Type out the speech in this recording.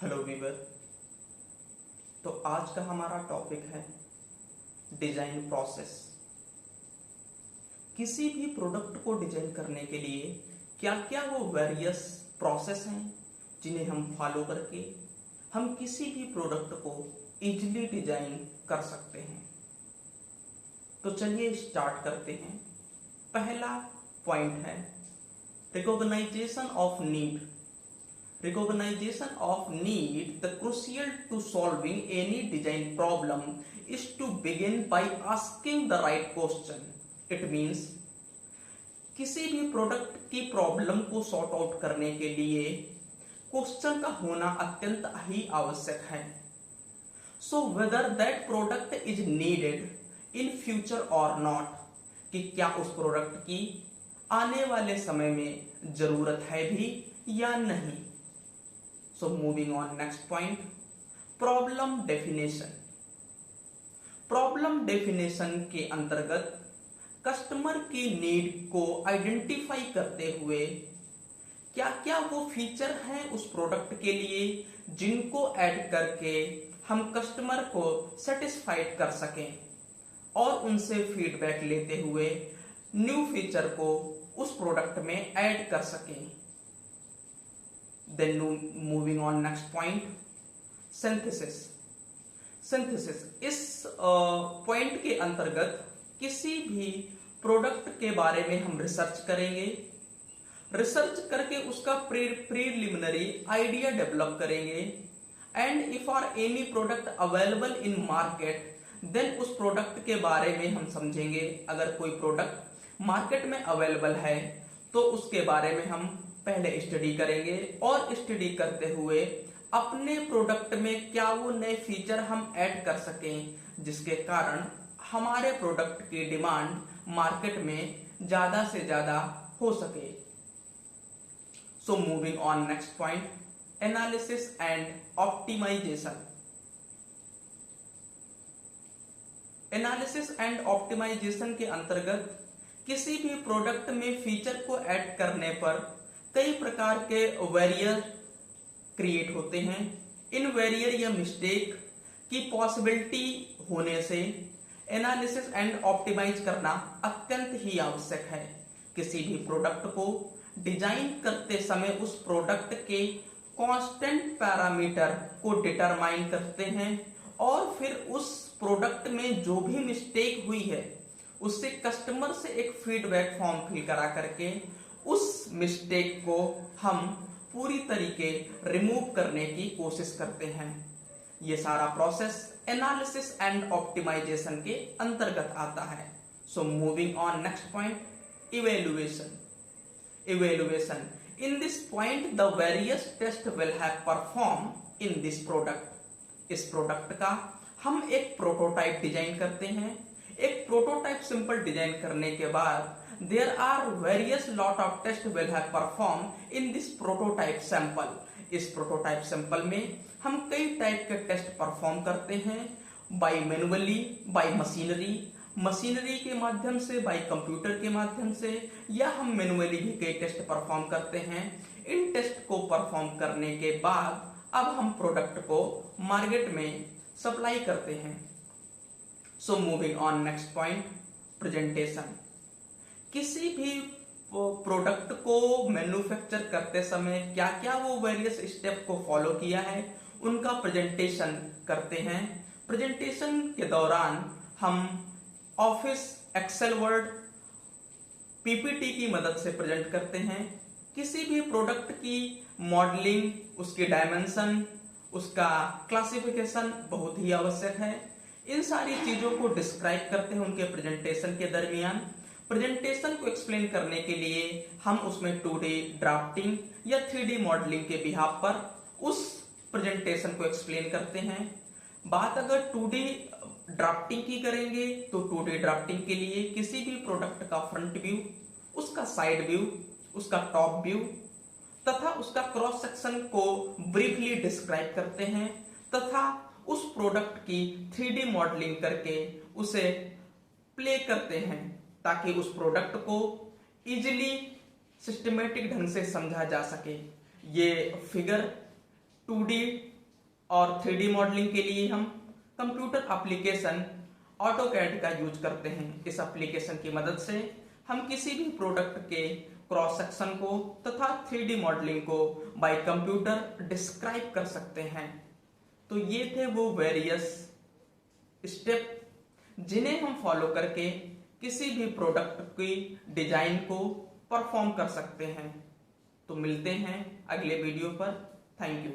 Hello Weaver. तो आज का हमारा टॉपिक है डिजाइन प्रोसेस। किसी भी प्रोडक्ट को डिजाइन करने के लिए क्या क्या वो वेरियस प्रोसेस हैं जिन्हें हम फॉलो करके हम किसी भी प्रोडक्ट को इजीली डिजाइन कर सकते हैं। तो चलिए स्टार्ट करते हैं। पहला पॉइंट है recognisation of need. Recognition of need, the crucial to solving any design problem is to begin by asking the right question. It means किसी भी प्रोडक्ट की प्रॉब्लम को सॉर्ट आउट करने के लिए क्वेश्चन का होना अत्यंत ही आवश्यक है। So whether that product is needed in future और नॉट, कि क्या उस प्रोडक्ट की आने वाले समय में जरूरत है भी या नहीं। So moving on next point, problem definition. Problem definition के अंतर्गत कस्टमर की नीड को आइडेंटिफाई करते हुए क्या क्या वो फीचर हैं उस प्रोडक्ट के लिए जिनको ऐड करके हम कस्टमर को सेटिस्फाइड कर सकें और उनसे फीडबैक लेते हुए न्यू फीचर को उस प्रोडक्ट में ऐड कर सकें। Then moving on next point, synthesis. Synthesis इस पॉइंट के अंतर्गत किसी भी प्रोडक्ट के बारे में हम रिसर्च करेंगे। रिसर्च करके उसका प्रीलिमिनरी आइडिया डेवलप करेंगे and if are any product available in market then उस प्रोडक्ट के बारे में हम समझेंगे। अगर कोई प्रोडक्ट मार्केट में अवेलेबल है तो उसके बारे में हम पहले स्टडी करेंगे और स्टडी करते हुए अपने प्रोडक्ट में क्या वो नए फीचर हम ऐड कर सकें जिसके कारण हमारे प्रोडक्ट की डिमांड मार्केट में ज्यादा से ज्यादा हो सके। So moving on next point, analysis and optimisation. Analysis and optimisation के अंतर्गत किसी भी प्रोडक्ट में फीचर को ऐड करने पर कई प्रकार के वेरियर क्रिएट होते हैं। इन वेरियर या मिस्टेक की पॉसिबिलिटी होने से एनालिसिस एंड ऑप्टिमाइज करना अत्यंत ही आवश्यक है। किसी भी प्रोडक्ट को डिजाइन करते समय उस प्रोडक्ट के कांस्टेंट पैरामीटर को डिटरमाइन करते हैं और फिर उस प्रोडक्ट में जो भी मिस्टेक हुई है उससे कस्टमर से एक फीडबैक फॉर्म फिल करा करके उस मिस्टेक को हम पूरी तरीके रिमूव करने की कोशिश करते हैं। ये सारा प्रोसेस एनालिसिस एंड ऑप्टिमाइजेशन के अंतर्गत आता है। So moving on next point, evaluation. Evaluation in this point the various test will have perform in this product. इस प्रोडक्ट का हम एक प्रोटोटाइप डिजाइन करते हैं। एक प्रोटोटाइप सिंपल डिजाइन करने के बाद there are various lot of test will have performed in this prototype sample. इस प्रोटोटाइप सैंपल में हम कई टाइप के टेस्ट परफॉर्म करते हैं, बाय मैनुअली, बाय मशीनरी के माध्यम से, बाय कंप्यूटर के माध्यम से, या हम मैनुअली भी कई टेस्ट परफॉर्म करते हैं। इन टेस्ट को परफॉर्म करने के बाद अब हम प्रोडक्ट को मार्केट में सप्लाई करते हैं। सो moving on next point, presentation. किसी भी प्रोडक्ट को मैन्युफैक्चर करते समय क्या क्या वो वेरियस स्टेप को फॉलो किया है उनका प्रेजेंटेशन करते हैं। प्रेजेंटेशन के दौरान हम ऑफिस, एक्सेल, वर्ड, पीपीटी की मदद से प्रेजेंट करते हैं। किसी भी प्रोडक्ट की मॉडलिंग, उसकी डायमेंशन, उसका क्लासिफिकेशन बहुत ही आवश्यक है। इन सारी चीजों को डिस्क्राइब करते हैं उनके प्रेजेंटेशन के दरमियान। प्रेजेंटेशन को एक्सप्लेन करने के लिए हम उसमें 2D ड्राफ्टिंग या 3D मॉडलिंग के बिहाफ पर उस प्रेजेंटेशन को एक्सप्लेन करते हैं। बात अगर 2D ड्राफ्टिंग की करेंगे तो 2D ड्राफ्टिंग के लिए किसी भी प्रोडक्ट का फ्रंट व्यू, उसका साइड व्यू, उसका टॉप व्यू तथा उसका क्रॉस सेक्शन को ब्रीफली डिस्क्राइब करते हैं तथा उस प्रोडक्ट की 3D मॉडलिंग करके उसे प्ले करते हैं ताकि उस प्रोडक्ट को इजीली सिस्टमेटिक ढंग से समझा जा सके। ये फिगर 2D और 3D मॉडलिंग के लिए हम कंप्यूटर एप्लीकेशन ऑटोकैड का यूज करते हैं। इस एप्लीकेशन की मदद से हम किसी भी प्रोडक्ट के क्रॉस सेक्शन को तथा 3D मॉडलिंग को बाय कंप्यूटर डिस्क्राइब कर सकते हैं। तो ये थे वो वेरियस स्टेप जिन्हें हम फॉलो करके किसी भी प्रोडक्ट की डिजाइन को परफॉर्म कर सकते हैं। तो मिलते हैं अगले वीडियो पर। Thank you.